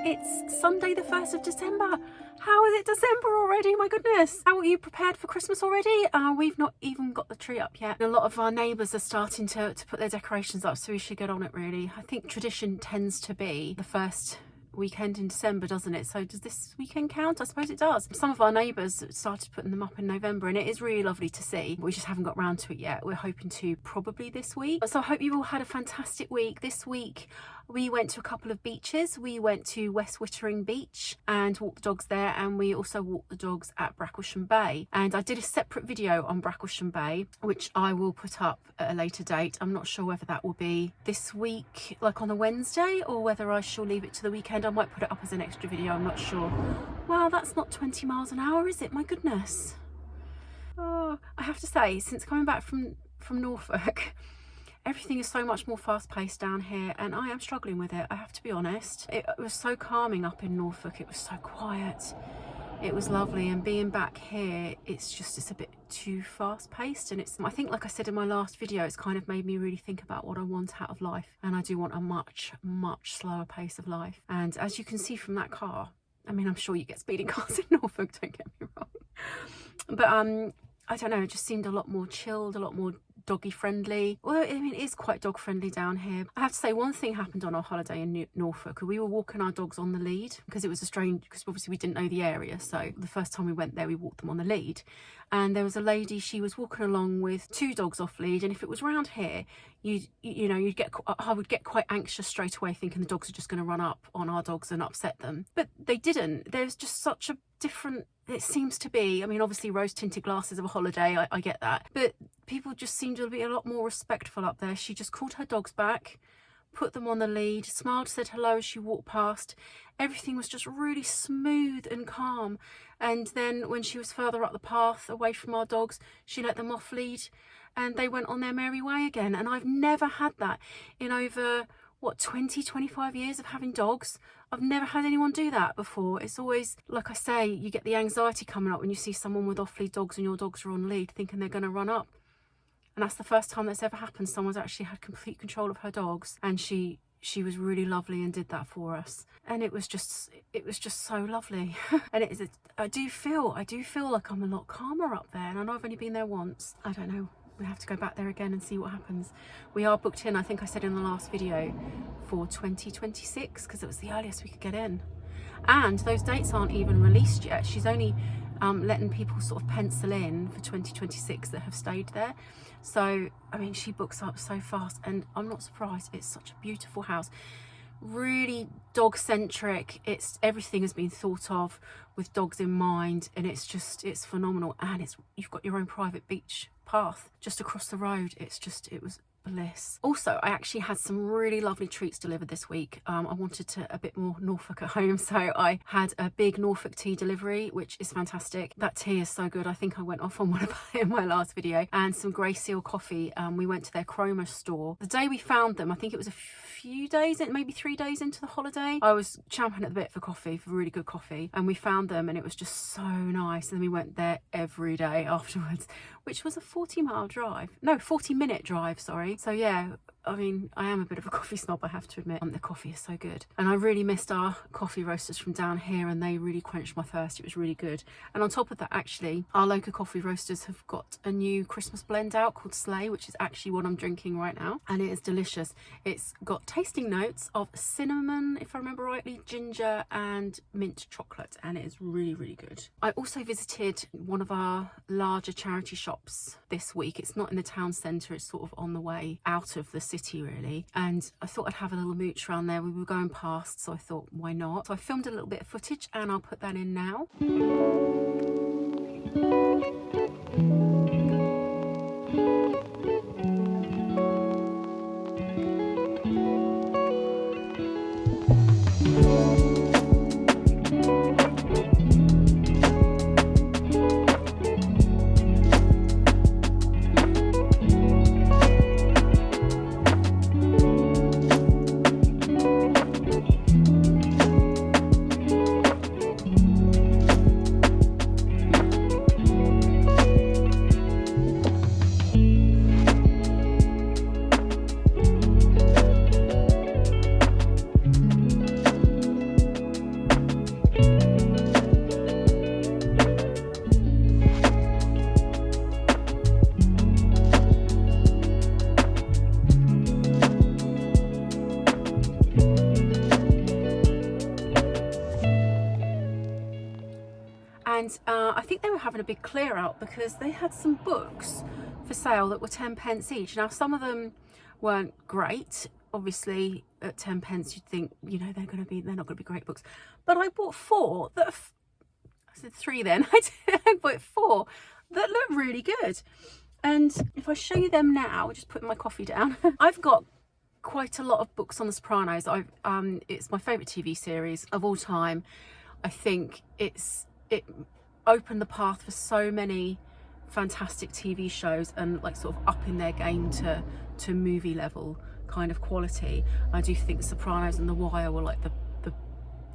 It's Sunday the 1st of December. How is it December already? My goodness. How are you prepared for Christmas already? We've not even got the tree up yet. A lot of our neighbours are starting to put their decorations up, so we should get on it really. I think tradition tends to be the first weekend in December, doesn't it? So does this weekend count? I suppose it does. Some of our neighbours started putting them up in November, and it is really lovely to see. We just haven't got round to it yet. We're hoping to probably this week. So I hope you all had a fantastic week. This week we went to a couple of beaches. We went to West Wittering Beach and walked the dogs there, and we also walked the dogs at Bracklesham Bay. And I did a separate video on Bracklesham Bay, which I will put up at a later date. I'm not sure whether that will be this week, like on a Wednesday, or whether I shall leave it to the weekend. I might put it up as an extra video, I'm not sure. Wow, that's not 20 miles an hour, is it? My goodness. Oh, I have to say, since coming back from Norfolk, everything is so much more fast-paced down here, and I am struggling with it, I have to be honest. It was so calming up in Norfolk. It was so quiet. It was lovely, and being back here, it's a bit too fast-paced, and I think, like I said in my last video, it's kind of made me really think about what I want out of life, and I do want a much slower pace of life. And as you can see from that car, I mean, I'm sure you get speeding cars in Norfolk, don't get me wrong, but I don't know, it just seemed a lot more chilled, a lot more doggy friendly. Well, I mean, it is quite dog friendly down here. I have to say, one thing happened on our holiday in Norfolk. We were walking our dogs on the lead because it was because obviously we didn't know the area. So the first time we went there, we walked them on the lead, and there was a lady, she was walking along with two dogs off lead. And if it was around here, I would get quite anxious straight away, thinking the dogs are just going to run up on our dogs and upset them. But they didn't. There's just such a different, it seems to be, I mean, obviously rose tinted glasses of a holiday, I get that, but people just seem to be a lot more respectful up there. She just called her dogs back, put them on the lead, smiled, said hello as she walked past. Everything was just really smooth and calm. And then when she was further up the path away from our dogs, she let them off lead and they went on their merry way again. And I've never had that in over 25 years of having dogs. I've never had anyone do that before. It's always, like I say, you get the anxiety coming up when you see someone with off-lead dogs and your dogs are on lead, thinking they're going to run up. And that's the first time that's ever happened. Someone's actually had complete control of her dogs, and she was really lovely and did that for us. And it was just so lovely. And I do feel like I'm a lot calmer up there, and I know I've only been there once. I don't know. We have to go back there again and see what happens. We are booked in, I think I said in the last video, for 2026, because it was the earliest we could get in. And those dates aren't even released yet. She's only letting people sort of pencil in for 2026 that have stayed there. So, I mean, she books up so fast, and I'm not surprised. It's such a beautiful house. Really dog centric. Everything has been thought of with dogs in mind, and it's phenomenal. And you've got your own private beach path just across the road. It was bliss. Also, I actually had some really lovely treats delivered this week. I wanted a bit more Norfolk at home, so I had a big Norfolk tea delivery, which is fantastic. That tea is so good. I think I went off on one about it in my last video. And some Grey Seal coffee. We went to their Chroma store the day we found them. I think it was a few days, maybe 3 days into the holiday. I was champing at the bit for really good coffee, and we found them, and it was just so nice. And then we went there every day afterwards, which was a 40-minute drive, sorry. So yeah, I mean, I am a bit of a coffee snob, I have to admit. The coffee is so good. And I really missed our coffee roasters from down here, and they really quenched my thirst. It was really good. And on top of that, actually, our local coffee roasters have got a new Christmas blend out called Sleigh, which is actually what I'm drinking right now. And it is delicious. It's got tasting notes of cinnamon, if I remember rightly, ginger and mint chocolate. And it is really, really good. I also visited one of our larger charity shops this week. It's not in the town centre. It's sort of on the way out of the city, really. And I thought I'd have a little mooch around there. We were going past, so I thought, why not? So I filmed a little bit of footage, and I'll put that in now. And I think they were having a big clear out because they had some books for sale that were 10p each. Now some of them weren't great. Obviously at 10p you'd think, you know, they're not going to be great books, but I bought 4 that I said 3 then. I bought 4 that look really good. And if I show you them now, just putting my coffee down, I've got quite a lot of books on The Sopranos. It's my favourite TV series of all time. I think it opened the path for so many fantastic TV shows and like sort of upping their game to movie level kind of quality. I do think The Sopranos and The Wire were like the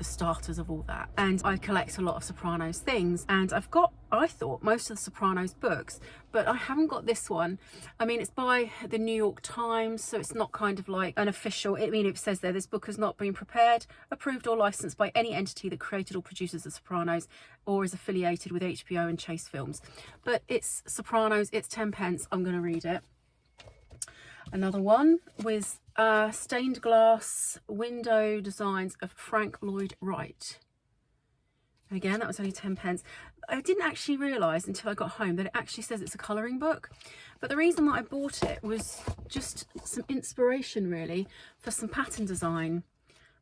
starters of all that. And I collect a lot of Sopranos things, and I've got, I thought, most of the Sopranos books, but I haven't got this one. I mean, it's by the New York Times, so it's not kind of like an official, I mean, it says there, this book has not been prepared, approved or licensed by any entity that created or produces The Sopranos or is affiliated with HBO and Chase Films. But it's Sopranos, it's 10p, I'm going to read it. Another one with stained glass window designs of Frank Lloyd Wright. And again, that was only 10p. I didn't actually realise until I got home that it actually says it's a colouring book. But the reason that I bought it was just some inspiration really for some pattern design.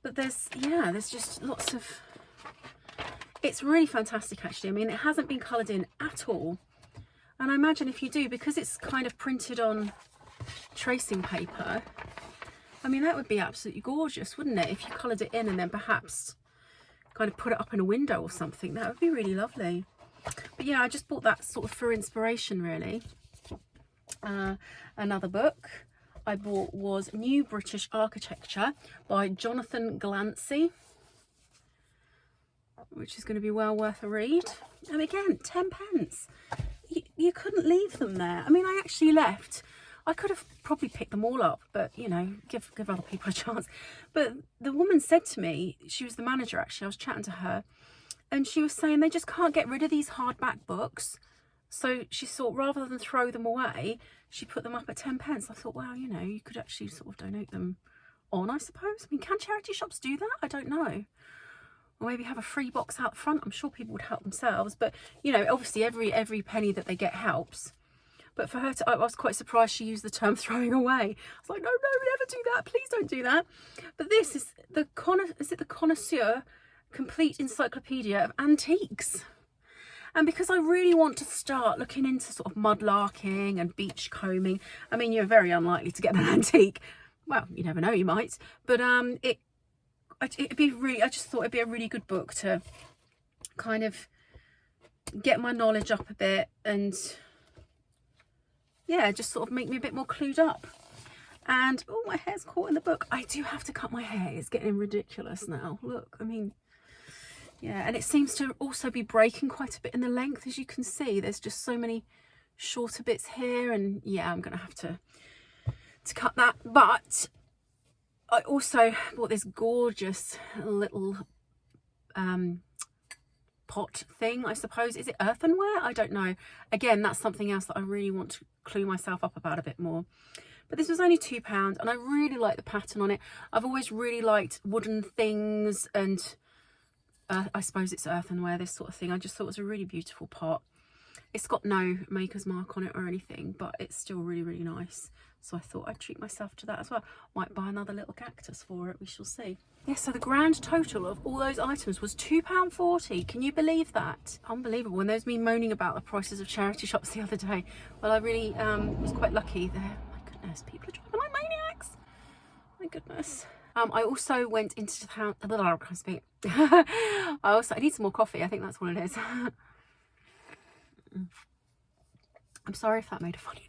But there's just lots of, it's really fantastic actually. I mean, it hasn't been coloured in at all. And I imagine if you do, because it's kind of printed on tracing paper, I mean, that would be absolutely gorgeous, wouldn't it, if you coloured it in and then perhaps kind of put it up in a window or something. That would be really lovely. But yeah, I just bought that sort of for inspiration really. Another book I bought was New British Architecture by Jonathan Glancy, which is going to be well worth a read. And again, 10p. You couldn't leave them there. I mean, I actually left, I could have probably picked them all up, but you know, give other people a chance. But the woman said to me, she was the manager actually, I was chatting to her, and she was saying they just can't get rid of these hardback books. So she thought rather than throw them away, she put them up at 10p. I thought, wow, you know, you could actually sort of donate them on, I suppose. I mean, can charity shops do that? I don't know. Or maybe have a free box out front. I'm sure people would help themselves, but you know, obviously every penny that they get helps. But for her to, I was quite surprised she used the term throwing away. I was like, no, never do that. Please don't do that. But this is the Connoisseur Complete Encyclopedia of Antiques. And because I really want to start looking into sort of mudlarking and beach combing. I mean, you're very unlikely to get an antique. Well, you never know, you might. But it'd be really, I just thought it'd be a really good book to kind of get my knowledge up a bit and yeah, just sort of make me a bit more clued up. And oh, my hair's caught in the book. I do have to cut my hair. It's getting ridiculous now. Look, I mean, yeah, and it seems to also be breaking quite a bit in the length, as you can see. There's just so many shorter bits here, and yeah, I'm gonna have to cut that. But I also bought this gorgeous little pot thing, I suppose. Is it earthenware? I don't know. Again, that's something else that I really want to clue myself up about a bit more. But this was only £2 and I really like the pattern on it. I've always really liked wooden things, and I suppose it's earthenware, this sort of thing. I just thought it was a really beautiful pot. It's got no maker's mark on it or anything, but it's still really nice. So I thought I'd treat myself to that as well. Might buy another little cactus for it, we shall see. Yeah, so the grand total of all those items was £2.40. Can you believe that? Unbelievable. And there's me moaning about the prices of charity shops the other day. Well, I really was quite lucky there. My goodness, people are driving like maniacs. My goodness. I also went into town. I can't speak. I need some more coffee. I think that's what it is. I'm sorry if that made a funny noise.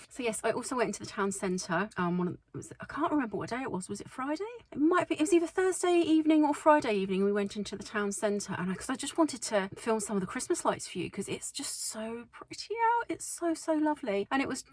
So yes, I also went into the town centre. I can't remember what day it was. Was it Friday? It might be. It was either Thursday evening or Friday evening. We went into the town centre, and because I just wanted to film some of the Christmas lights for you, because it's just so pretty out. It's so lovely. And it was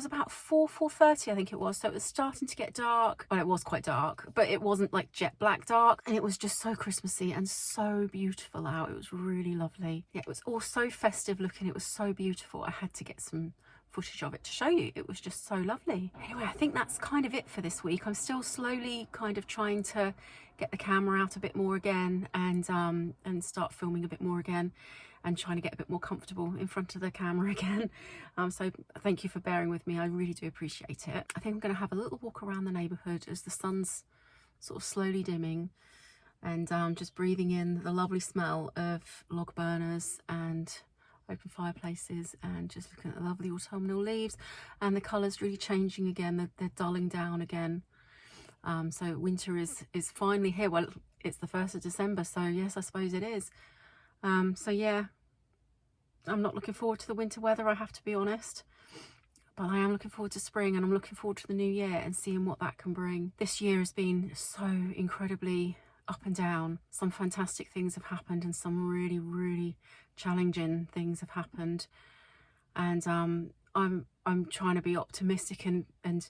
about 4:30, I think it was. So it was starting to get dark. Well, it was quite dark, but it wasn't like jet black dark. And it was just so Christmassy and so beautiful out. It was really lovely. Yeah, it was all so festive looking. It was so beautiful. I had to get some footage of it to show you. It was just so lovely. Anyway, I think that's kind of it for this week. I'm still slowly kind of trying to get the camera out a bit more again, and start filming a bit more again, and trying to get a bit more comfortable in front of the camera again. So thank you for bearing with me. I really do appreciate it. I think I'm going to have a little walk around the neighbourhood as the sun's sort of slowly dimming, and just breathing in the lovely smell of log burners and open fireplaces, and just looking at the lovely autumnal leaves, and the colours really changing again. They're dulling down again. So winter is finally here. Well, it's the 1st of December, so yes, I suppose it is. So yeah, I'm not looking forward to the winter weather, I have to be honest, but I am looking forward to spring, and I'm looking forward to the new year and seeing what that can bring. This year has been so incredibly up and down. Some fantastic things have happened, and some really, really challenging things have happened, and I'm trying to be optimistic and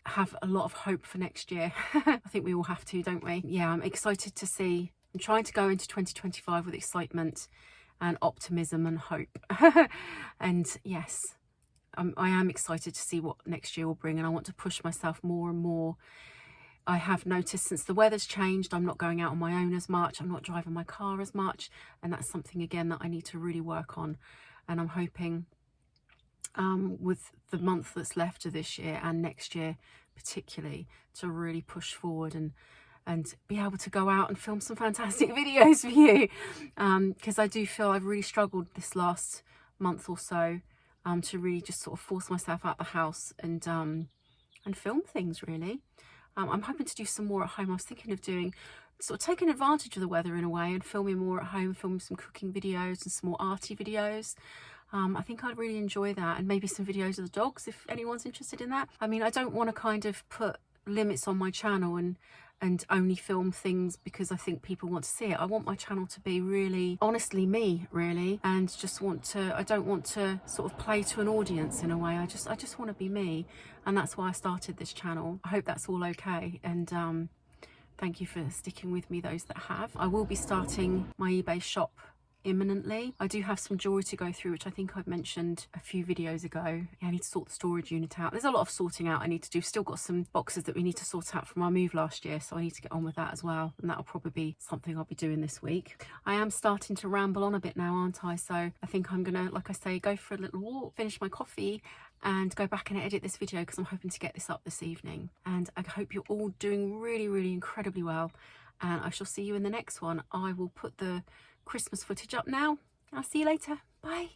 have a lot of hope for next year. I think we all have to, don't we? Yeah, I'm excited to see. I'm trying to go into 2025 with excitement and optimism and hope. And yes, I am excited to see what next year will bring, and I want to push myself more and more. I have noticed since the weather's changed, I'm not going out on my own as much, I'm not driving my car as much, and that's something again that I need to really work on. And I'm hoping with the month that's left of this year and next year particularly, to really push forward and be able to go out and film some fantastic videos for you, because I do feel I've really struggled this last month or so to really just sort of force myself out the house and film things really. I'm hoping to do some more at home. I was thinking of doing, sort of taking advantage of the weather in a way and filming more at home, filming some cooking videos and some more arty videos. I think I'd really enjoy that, and maybe some videos of the dogs if anyone's interested in that. I mean, I don't want to kind of put limits on my channel and only film things because I think people want to see it. I want my channel to be really honestly me, really, and just I don't want to sort of play to an audience in a way. I just want to be me, and that's why I started this channel. I hope that's all okay, and thank you for sticking with me, those that have. I will be starting my eBay shop imminently. I do have some jewelry to go through, which I think I've mentioned a few videos ago. Yeah, I need to sort the storage unit out. There's a lot of sorting out I need to do. Still got some boxes that we need to sort out from our move last year, so I need to get on with that as well, and that'll probably be something I'll be doing this week. I am starting to ramble on a bit now, aren't I? So I think I'm gonna, like I say, go for a little walk, finish my coffee, and go back and edit this video, because I'm hoping to get this up this evening. And I hope you're all doing really, really incredibly well, and I shall see you in the next one. I will put the Christmas footage up now. I'll see you later. Bye.